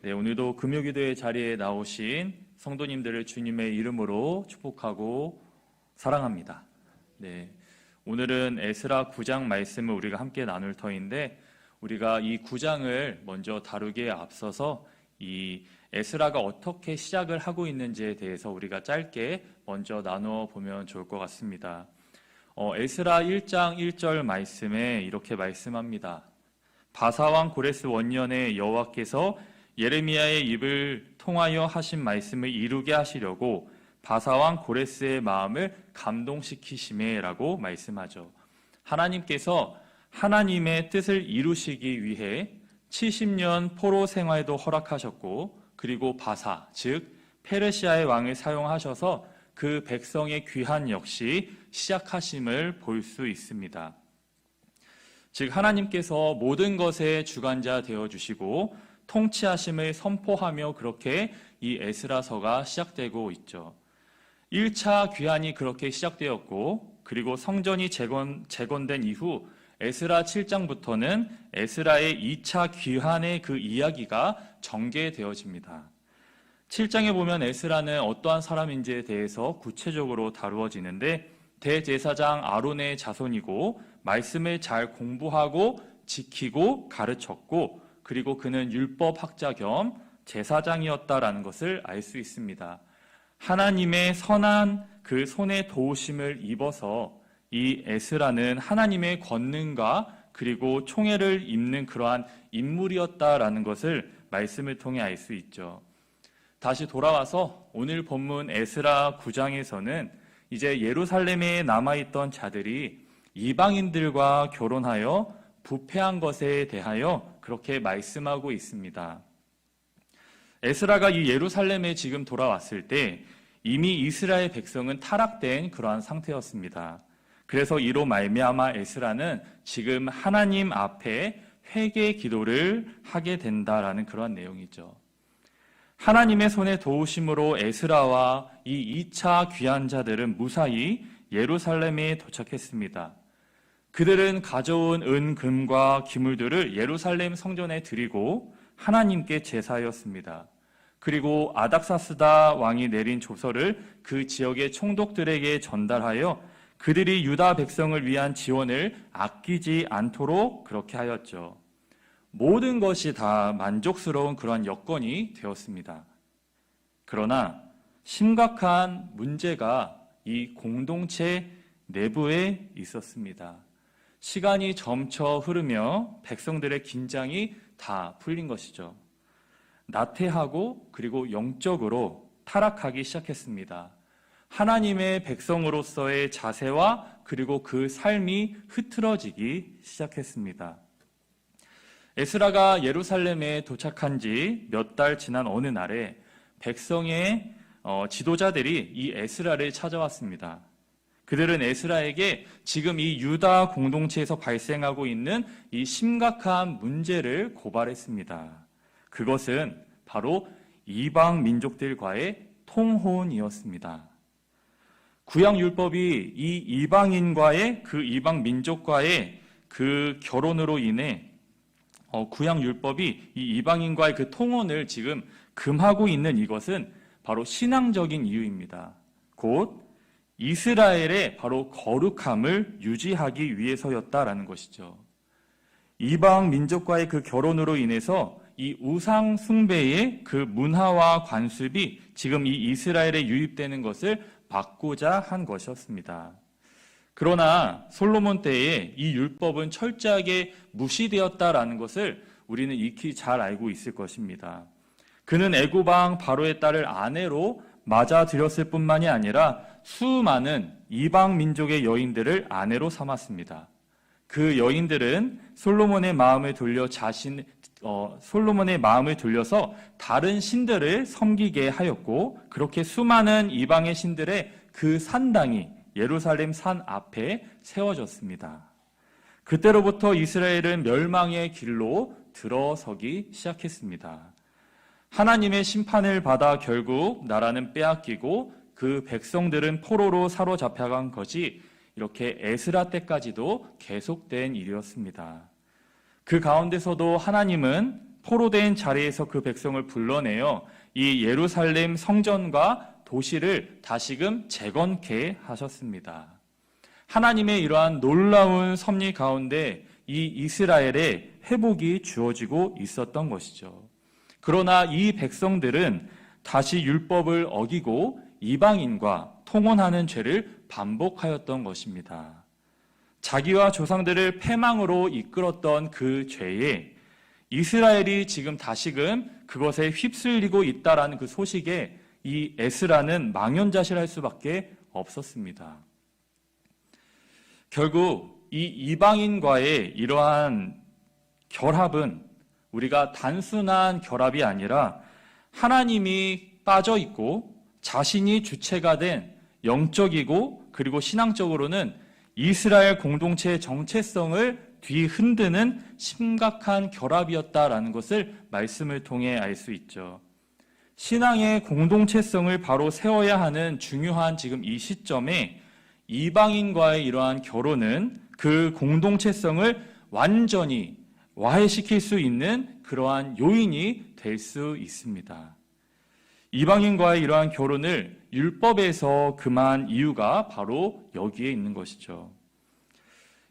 네, 오늘도 금요기도의 자리에 나오신 성도님들을 주님의 이름으로 축복하고 사랑합니다. 네, 오늘은 에스라 9장 말씀을 우리가 함께 나눌 터인데, 우리가 이 9장을 먼저 다루기에 앞서서 이 에스라가 어떻게 시작을 하고 있는지에 대해서 우리가 짧게 먼저 나누어 보면 좋을 것 같습니다. 에스라 1장 1절 말씀에 이렇게 말씀합니다. 바사왕 고레스 원년에 여호와께서 예레미야의 입을 통하여 하신 말씀을 이루게 하시려고 바사왕 고레스의 마음을 감동시키시매라고 말씀하죠. 하나님께서 하나님의 뜻을 이루시기 위해 70년 포로 생활도 허락하셨고, 그리고 바사, 즉 페르시아의 왕을 사용하셔서 그 백성의 귀환 역시 시작하심을 볼 수 있습니다. 즉 하나님께서 모든 것의 주관자 되어주시고 통치하심을 선포하며 그렇게 이 에스라서가 시작되고 있죠. 1차 귀환이 그렇게 시작되었고, 그리고 성전이 재건된 이후 에스라 7장부터는 에스라의 2차 귀환의 그 이야기가 전개되어집니다. 7장에 보면 에스라는 어떠한 사람인지에 대해서 구체적으로 다루어지는데, 대제사장 아론의 자손이고 말씀을 잘 공부하고 지키고 가르쳤고, 그리고 그는 율법학자 겸 제사장이었다라는 것을 알 수 있습니다. 하나님의 선한 그 손의 도우심을 입어서 이 에스라는 하나님의 권능과 그리고 총애를 입는 그러한 인물이었다라는 것을 말씀을 통해 알 수 있죠. 다시 돌아와서 오늘 본문 에스라 9장에서는 이제 예루살렘에 남아있던 자들이 이방인들과 결혼하여 부패한 것에 대하여 그렇게 말씀하고 있습니다. 에스라가 이 예루살렘에 지금 돌아왔을 때 이미 이스라엘 백성은 타락된 그러한 상태였습니다. 그래서 이로 말미암아 에스라는 지금 하나님 앞에 회개 기도를 하게 된다라는 그러한 내용이죠. 하나님의 손에 도우심으로 에스라와 이 2차 귀환자들은 무사히 예루살렘에 도착했습니다. 그들은 가져온 은, 금과 기물들을 예루살렘 성전에 드리고 하나님께 제사하였습니다. 그리고 아닥사스다 왕이 내린 조서를 그 지역의 총독들에게 전달하여 그들이 유다 백성을 위한 지원을 아끼지 않도록 그렇게 하였죠. 모든 것이 다 만족스러운 그러한 여건이 되었습니다. 그러나 심각한 문제가 이 공동체 내부에 있었습니다. 시간이 점쳐 흐르며 백성들의 긴장이 다 풀린 것이죠. 나태하고 그리고 영적으로 타락하기 시작했습니다. 하나님의 백성으로서의 자세와 그리고 그 삶이 흐트러지기 시작했습니다. 에스라가 예루살렘에 도착한 지 몇 달 지난 어느 날에 백성의 지도자들이 이 에스라를 찾아왔습니다. 그들은 에스라에게 지금 이 유다 공동체에서 발생하고 있는 이 심각한 문제를 고발했습니다. 그것은 바로 이방 민족들과의 통혼이었습니다. 구약율법이 이 이방인과의 그 이방 민족과의 그 결혼으로 인해 구약율법이 이 이방인과의 그 통혼을 지금 금하고 있는 이것은 바로 신앙적인 이유입니다. 곧 이스라엘의 바로 거룩함을 유지하기 위해서였다라는 것이죠. 이방 민족과의 그 결혼으로 인해서 이 우상 숭배의 그 문화와 관습이 지금 이 이스라엘에 유입되는 것을 막고자 한 것이었습니다. 그러나 솔로몬 때에 이 율법은 철저하게 무시되었다라는 것을 우리는 익히 잘 알고 있을 것입니다. 그는 애굽 왕 바로의 딸을 아내로 맞아들였을 뿐만이 아니라 수많은 이방 민족의 여인들을 아내로 삼았습니다. 그 여인들은 솔로몬의 마음을 돌려서 다른 신들을 섬기게 하였고, 그렇게 수많은 이방의 신들의 그 산당이 예루살렘 산 앞에 세워졌습니다. 그때로부터 이스라엘은 멸망의 길로 들어서기 시작했습니다. 하나님의 심판을 받아 결국 나라는 빼앗기고 그 백성들은 포로로 사로잡혀간 것이 이렇게 에스라 때까지도 계속된 일이었습니다. 그 가운데서도 하나님은 포로된 자리에서 그 백성을 불러내어 이 예루살렘 성전과 도시를 다시금 재건케 하셨습니다. 하나님의 이러한 놀라운 섭리 가운데 이 이스라엘의 회복이 주어지고 있었던 것이죠. 그러나 이 백성들은 다시 율법을 어기고 이방인과 통혼하는 죄를 반복하였던 것입니다. 자기와 조상들을 패망으로 이끌었던 그 죄에 이스라엘이 지금 다시금 그것에 휩쓸리고 있다라는 그 소식에 이 에스라는 망연자실할 수밖에 없었습니다. 결국 이 이방인과의 이러한 결합은 우리가 단순한 결합이 아니라 하나님이 빠져 있고 자신이 주체가 된 영적이고 그리고 신앙적으로는 이스라엘 공동체의 정체성을 뒤흔드는 심각한 결합이었다라는 것을 말씀을 통해 알 수 있죠. 신앙의 공동체성을 바로 세워야 하는 중요한 지금 이 시점에 이방인과의 이러한 결혼은 그 공동체성을 완전히 와해시킬 수 있는 그러한 요인이 될 수 있습니다. 이방인과의 이러한 결혼을 율법에서 금한 이유가 바로 여기에 있는 것이죠.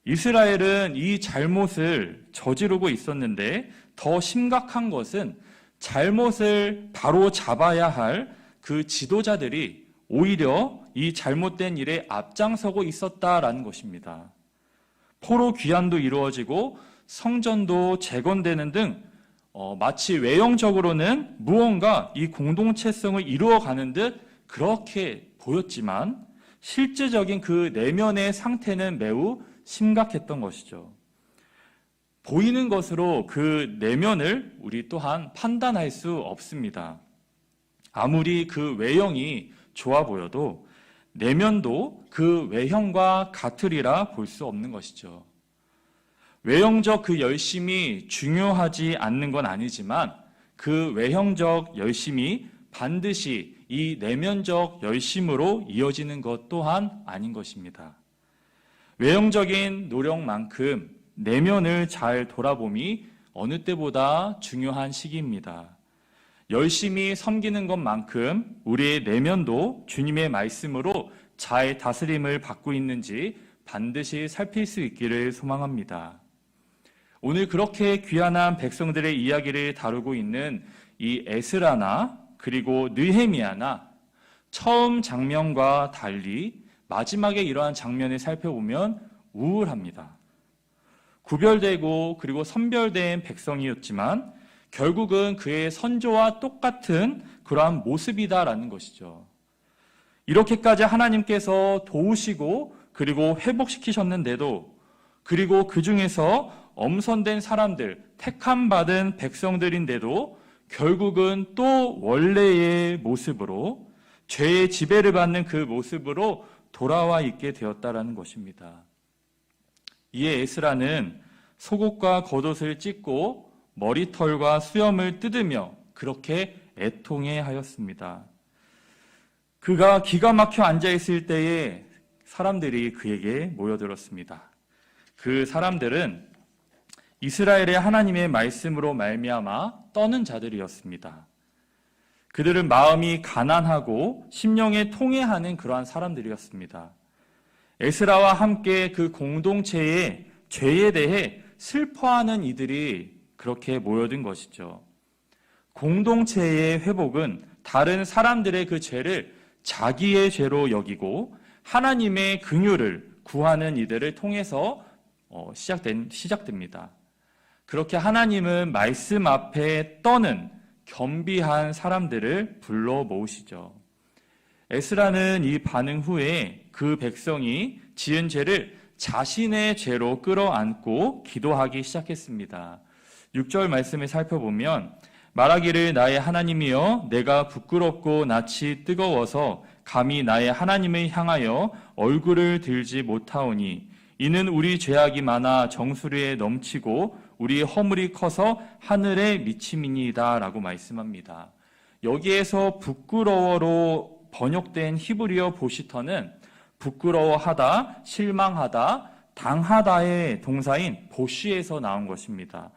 이스라엘은 이 잘못을 저지르고 있었는데 더 심각한 것은 잘못을 바로 잡아야 할 그 지도자들이 오히려 이 잘못된 일에 앞장서고 있었다라는 것입니다. 포로 귀환도 이루어지고 성전도 재건되는 등 마치 외형적으로는 무언가 이 공동체성을 이루어가는 듯 그렇게 보였지만 실제적인 그 내면의 상태는 매우 심각했던 것이죠. 보이는 것으로 그 내면을 우리 또한 판단할 수 없습니다. 아무리 그 외형이 좋아 보여도 내면도 그 외형과 같으리라 볼 수 없는 것이죠. 외형적 그 열심이 중요하지 않는 건 아니지만 그 외형적 열심이 반드시 이 내면적 열심으로 이어지는 것 또한 아닌 것입니다. 외형적인 노력만큼 내면을 잘 돌아봄이 어느 때보다 중요한 시기입니다. 열심히 섬기는 것만큼 우리의 내면도 주님의 말씀으로 잘 다스림을 받고 있는지 반드시 살필 수 있기를 소망합니다. 오늘 그렇게 귀환한 백성들의 이야기를 다루고 있는 이 에스라나 그리고 느헤미야나 처음 장면과 달리 마지막에 이러한 장면을 살펴보면 우울합니다. 구별되고 그리고 선별된 백성이었지만 결국은 그의 선조와 똑같은 그러한 모습이다라는 것이죠. 이렇게까지 하나님께서 도우시고 그리고 회복시키셨는데도 그리고 그 중에서 엄선된 사람들, 택함받은 백성들인데도 결국은 또 원래의 모습으로 죄의 지배를 받는 그 모습으로 돌아와 있게 되었다라는 것입니다. 이에 에스라는 속옷과 겉옷을 찢고 머리털과 수염을 뜯으며 그렇게 애통해 하였습니다. 그가 기가 막혀 앉아있을 때에 사람들이 그에게 모여들었습니다. 그 사람들은 이스라엘의 하나님의 말씀으로 말미암아 떠는 자들이었습니다. 그들은 마음이 가난하고 심령에 통회하는 그러한 사람들이었습니다. 에스라와 함께 그 공동체의 죄에 대해 슬퍼하는 이들이 그렇게 모여든 것이죠. 공동체의 회복은 다른 사람들의 그 죄를 자기의 죄로 여기고 하나님의 긍휼을 구하는 이들을 통해서 시작됩니다. 그렇게 하나님은 말씀 앞에 떠는 겸비한 사람들을 불러 모으시죠. 에스라는 이 반응 후에 그 백성이 지은 죄를 자신의 죄로 끌어안고 기도하기 시작했습니다. 6절 말씀을 살펴보면 말하기를 나의 하나님이여 내가 부끄럽고 낯이 뜨거워서 감히 나의 하나님을 향하여 얼굴을 들지 못하오니 이는 우리 죄악이 많아 정수리에 넘치고 우리 허물이 커서 하늘에 미침이니이다 라고 말씀합니다. 여기에서 부끄러워로 번역된 히브리어 보시터는 부끄러워하다, 실망하다, 당하다의 동사인 보쉬에서 나온 것입니다.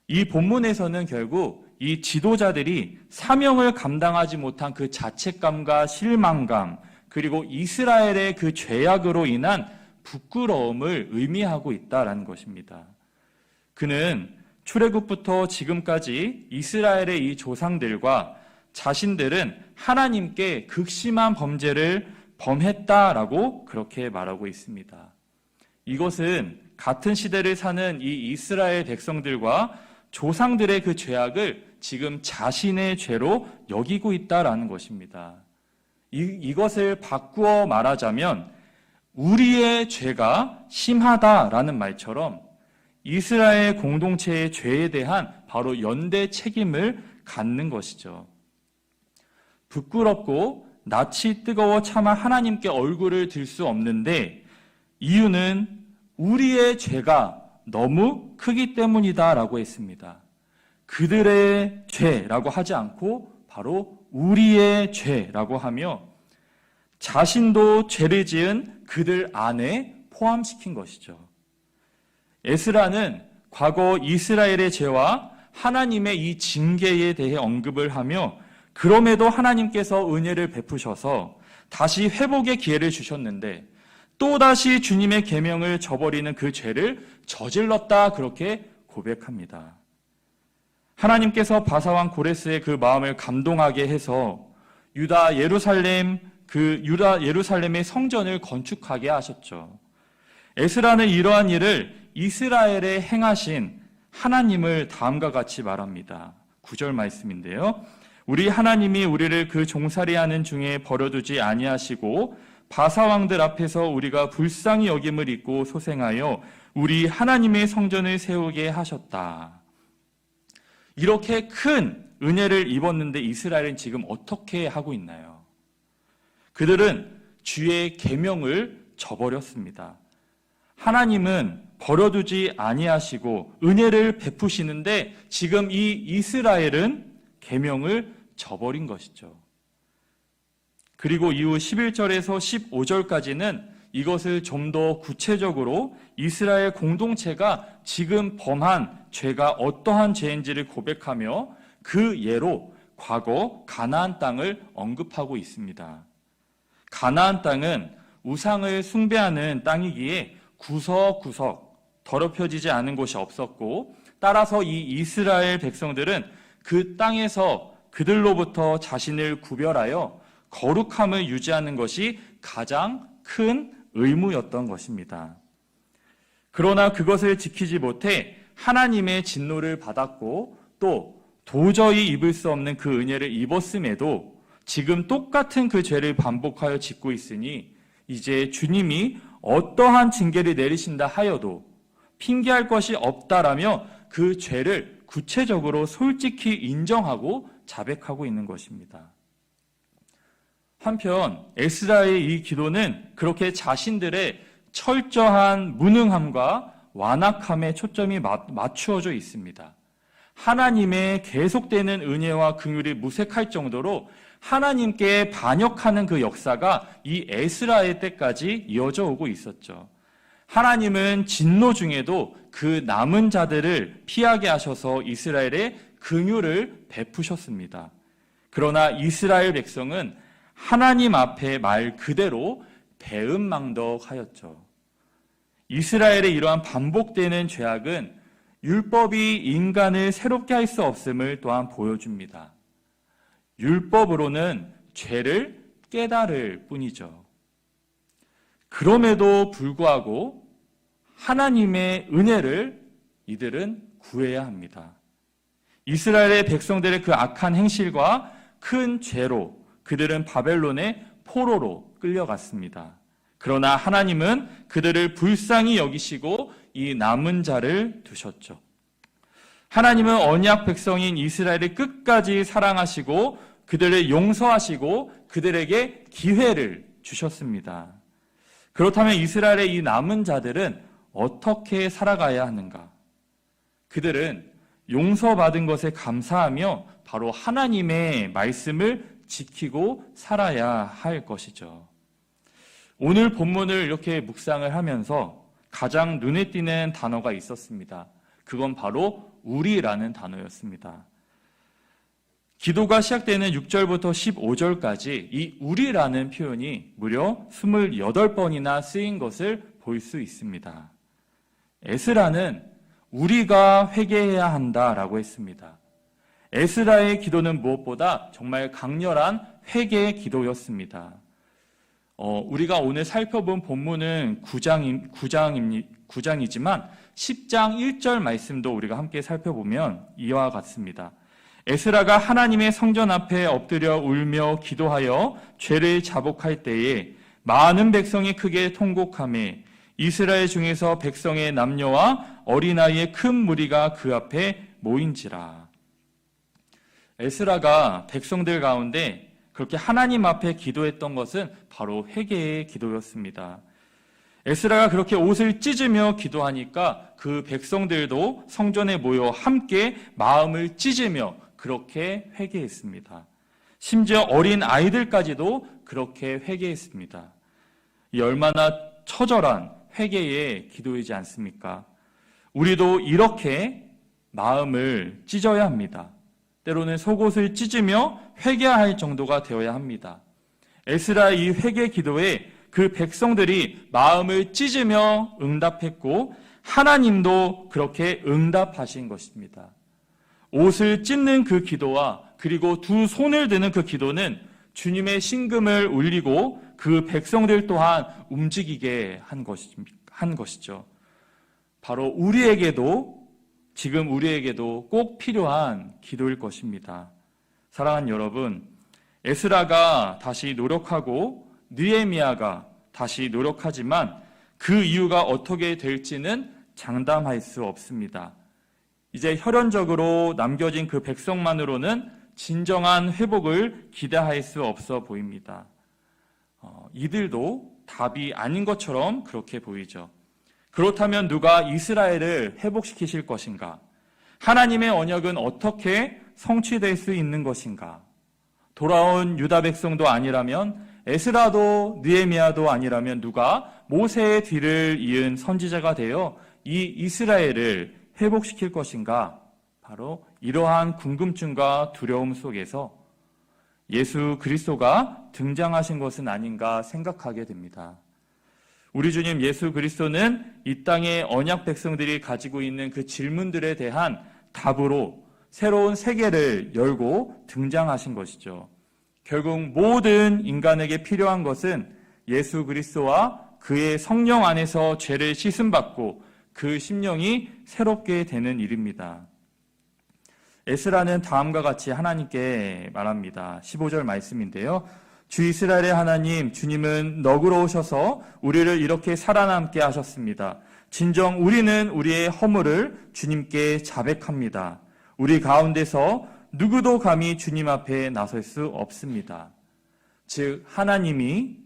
이 본문에서는 결국 이 지도자들이 사명을 감당하지 못한 그 자책감과 실망감, 그리고 이스라엘의 그 죄악으로 인한 부끄러움을 의미하고 있다라는 것입니다. 그는 출애굽부터 지금까지 이스라엘의 이 조상들과 자신들은 하나님께 극심한 범죄를 범했다라고 그렇게 말하고 있습니다. 이것은 같은 시대를 사는 이 이스라엘 백성들과 조상들의 그 죄악을 지금 자신의 죄로 여기고 있다라는 것입니다. 이것을 바꾸어 말하자면 우리의 죄가 심하다라는 말처럼 이스라엘 공동체의 죄에 대한 바로 연대 책임을 갖는 것이죠. 부끄럽고 낯이 뜨거워 차마 하나님께 얼굴을 들 수 없는데 이유는 우리의 죄가 너무 크기 때문이다라고 했습니다. 그들의 죄라고 하지 않고 바로 우리의 죄라고 하며 자신도 죄를 지은 그들 안에 포함시킨 것이죠. 에스라는 과거 이스라엘의 죄와 하나님의 이 징계에 대해 언급을 하며 그럼에도 하나님께서 은혜를 베푸셔서 다시 회복의 기회를 주셨는데 또다시 주님의 계명을 저버리는 그 죄를 저질렀다 그렇게 고백합니다. 하나님께서 바사왕 고레스의 그 마음을 감동하게 해서 유다 예루살렘의 성전을 건축하게 하셨죠. 에스라는 이러한 일을 이스라엘에 행하신 하나님을 다음과 같이 말합니다. 9절 말씀인데요. 우리 하나님이 우리를 그 종살이하는 중에 버려두지 아니하시고 바사왕들 앞에서 우리가 불쌍히 여김을 입고 소생하여 우리 하나님의 성전을 세우게 하셨다. 이렇게 큰 은혜를 입었는데 이스라엘은 지금 어떻게 하고 있나요? 그들은 주의 계명을 저버렸습니다. 하나님은 버려두지 아니하시고 은혜를 베푸시는데 지금 이 이스라엘은 계명을 저버린 것이죠. 그리고 이후 11절에서 15절까지는 이것을 좀 더 구체적으로 이스라엘 공동체가 지금 범한 죄가 어떠한 죄인지를 고백하며 그 예로 과거 가나안 땅을 언급하고 있습니다. 가나안 땅은 우상을 숭배하는 땅이기에 구석구석 더럽혀지지 않은 곳이 없었고 따라서 이 이스라엘 백성들은 그 땅에서 그들로부터 자신을 구별하여 거룩함을 유지하는 것이 가장 큰 의무였던 것입니다. 그러나 그것을 지키지 못해 하나님의 진노를 받았고 또 도저히 입을 수 없는 그 은혜를 입었음에도 지금 똑같은 그 죄를 반복하여 짓고 있으니 이제 주님이 어떠한 징계를 내리신다 하여도 핑계할 것이 없다라며 그 죄를 구체적으로 솔직히 인정하고 자백하고 있는 것입니다. 한편 에스라의 이 기도는 그렇게 자신들의 철저한 무능함과 완악함에 초점이 맞추어져 있습니다. 하나님의 계속되는 은혜와 긍휼이 무색할 정도로 하나님께 반역하는 그 역사가 이 에스라의 때까지 이어져 오고 있었죠. 하나님은 진노 중에도 그 남은 자들을 피하게 하셔서 이스라엘의 긍휼을 베푸셨습니다. 그러나 이스라엘 백성은 하나님 앞에 말 그대로 배은망덕하였죠. 이스라엘의 이러한 반복되는 죄악은 율법이 인간을 새롭게 할 수 없음을 또한 보여줍니다. 율법으로는 죄를 깨달을 뿐이죠. 그럼에도 불구하고 하나님의 은혜를 이들은 구해야 합니다. 이스라엘의 백성들의 그 악한 행실과 큰 죄로 그들은 바벨론의 포로로 끌려갔습니다. 그러나 하나님은 그들을 불쌍히 여기시고 이 남은 자를 두셨죠. 하나님은 언약 백성인 이스라엘을 끝까지 사랑하시고 그들을 용서하시고 그들에게 기회를 주셨습니다. 그렇다면 이스라엘의 이 남은 자들은 어떻게 살아가야 하는가? 그들은 용서받은 것에 감사하며 바로 하나님의 말씀을 지키고 살아야 할 것이죠. 오늘 본문을 이렇게 묵상을 하면서 가장 눈에 띄는 단어가 있었습니다. 그건 바로 우리라는 단어였습니다. 기도가 시작되는 6절부터 15절까지 이 우리라는 표현이 무려 28번이나 쓰인 것을 볼 수 있습니다. 에스라는 우리가 회개해야 한다라고 했습니다. 에스라의 기도는 무엇보다 정말 강렬한 회개의 기도였습니다. 우리가 오늘 살펴본 본문은 9장이지만 10장 1절 말씀도 우리가 함께 살펴보면 이와 같습니다. 에스라가 하나님의 성전 앞에 엎드려 울며 기도하여 죄를 자복할 때에 많은 백성이 크게 통곡하며 이스라엘 중에서 백성의 남녀와 어린아이의 큰 무리가 그 앞에 모인지라. 에스라가 백성들 가운데 그렇게 하나님 앞에 기도했던 것은 바로 회개의 기도였습니다. 에스라가 그렇게 옷을 찢으며 기도하니까 그 백성들도 성전에 모여 함께 마음을 찢으며 그렇게 회개했습니다. 심지어 어린 아이들까지도 그렇게 회개했습니다. 이 얼마나 처절한 회개의 기도이지 않습니까? 우리도 이렇게 마음을 찢어야 합니다. 때로는 속옷을 찢으며 회개할 정도가 되어야 합니다. 에스라의 이 회개 기도에 그 백성들이 마음을 찢으며 응답했고 하나님도 그렇게 응답하신 것입니다. 옷을 찢는 그 기도와 그리고 두 손을 드는 그 기도는 주님의 신금을 울리고 그 백성들 또한 움직이게 한 것이죠. 바로 지금 우리에게도 꼭 필요한 기도일 것입니다. 사랑하는 여러분, 에스라가 다시 노력하고 느헤미야가 다시 노력하지만 그 이유가 어떻게 될지는 장담할 수 없습니다. 이제 혈연적으로 남겨진 그 백성만으로는 진정한 회복을 기대할 수 없어 보입니다. 이들도 답이 아닌 것처럼 그렇게 보이죠. 그렇다면 누가 이스라엘을 회복시키실 것인가? 하나님의 언약은 어떻게 성취될 수 있는 것인가? 돌아온 유다 백성도 아니라면 에스라도 느헤미야도 아니라면 누가 모세의 뒤를 이은 선지자가 되어 이 이스라엘을 회복시킬 것인가? 바로 이러한 궁금증과 두려움 속에서 예수 그리스도가 등장하신 것은 아닌가 생각하게 됩니다. 우리 주님 예수 그리스도는 이 땅의 언약 백성들이 가지고 있는 그 질문들에 대한 답으로 새로운 세계를 열고 등장하신 것이죠. 결국 모든 인간에게 필요한 것은 예수 그리스도와 그의 성령 안에서 죄를 씻음받고 그 심령이 새롭게 되는 일입니다. 에스라는 다음과 같이 하나님께 말합니다. 15절 말씀인데요. 주 이스라엘의 하나님, 주님은 너그러우셔서 우리를 이렇게 살아남게 하셨습니다. 진정 우리는 우리의 허물을 주님께 자백합니다. 우리 가운데서 누구도 감히 주님 앞에 나설 수 없습니다. 즉 하나님이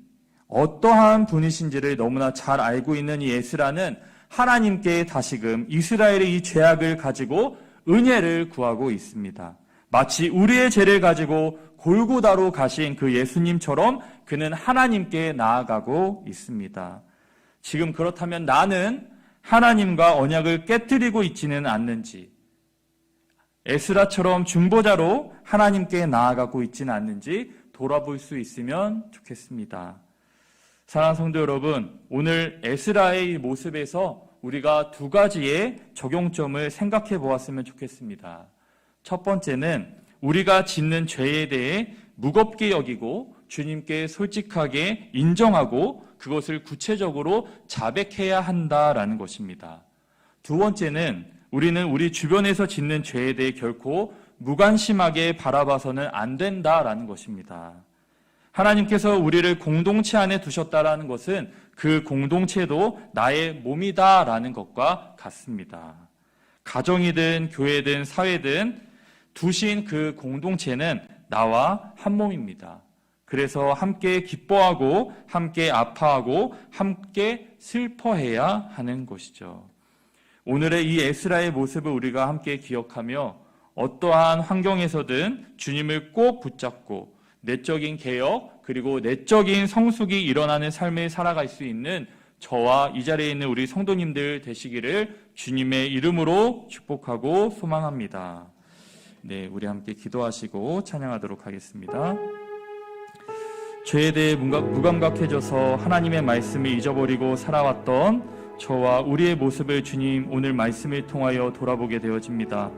어떠한 분이신지를 너무나 잘 알고 있는 이 에스라는 하나님께 다시금 이스라엘의 이 죄악을 가지고 은혜를 구하고 있습니다. 마치 우리의 죄를 가지고 골고다로 가신 그 예수님처럼 그는 하나님께 나아가고 있습니다. 지금 그렇다면 나는 하나님과 언약을 깨뜨리고 있지는 않는지, 에스라처럼 중보자로 하나님께 나아가고 있지는 않는지 돌아볼 수 있으면 좋겠습니다. 사랑하는 성도 여러분, 오늘 에스라의 모습에서 우리가 두 가지의 적용점을 생각해 보았으면 좋겠습니다. 첫 번째는 우리가 짓는 죄에 대해 무겁게 여기고 주님께 솔직하게 인정하고 그것을 구체적으로 자백해야 한다라는 것입니다. 두 번째는 우리는 우리 주변에서 짓는 죄에 대해 결코 무관심하게 바라봐서는 안 된다라는 것입니다. 하나님께서 우리를 공동체 안에 두셨다라는 것은 그 공동체도 나의 몸이다라는 것과 같습니다. 가정이든 교회든 사회든 두신 그 공동체는 나와 한 몸입니다. 그래서 함께 기뻐하고 함께 아파하고 함께 슬퍼해야 하는 것이죠. 오늘의 이 에스라의 모습을 우리가 함께 기억하며 어떠한 환경에서든 주님을 꼭 붙잡고 내적인 개혁 그리고 내적인 성숙이 일어나는 삶을 살아갈 수 있는 저와 이 자리에 있는 우리 성도님들 되시기를 주님의 이름으로 축복하고 소망합니다. 네, 우리 함께 기도하시고 찬양하도록 하겠습니다. 죄에 대해 무감각해져서 하나님의 말씀을 잊어버리고 살아왔던 저와 우리의 모습을 주님 오늘 말씀을 통하여 돌아보게 되어집니다.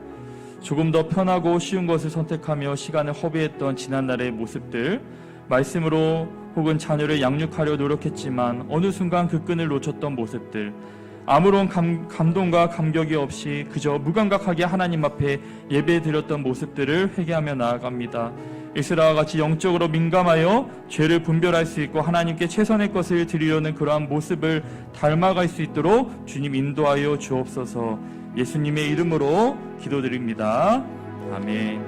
조금 더 편하고 쉬운 것을 선택하며 시간을 허비했던 지난날의 모습들, 말씀으로 혹은 자녀를 양육하려 노력했지만 어느 순간 그 끈을 놓쳤던 모습들, 아무런 감동과 감격이 없이 그저 무감각하게 하나님 앞에 예배드렸던 모습들을 회개하며 나아갑니다. 이스라엘과 같이 영적으로 민감하여 죄를 분별할 수 있고 하나님께 최선의 것을 드리려는 그러한 모습을 닮아갈 수 있도록 주님 인도하여 주옵소서. 예수님의 이름으로 기도드립니다. 아멘.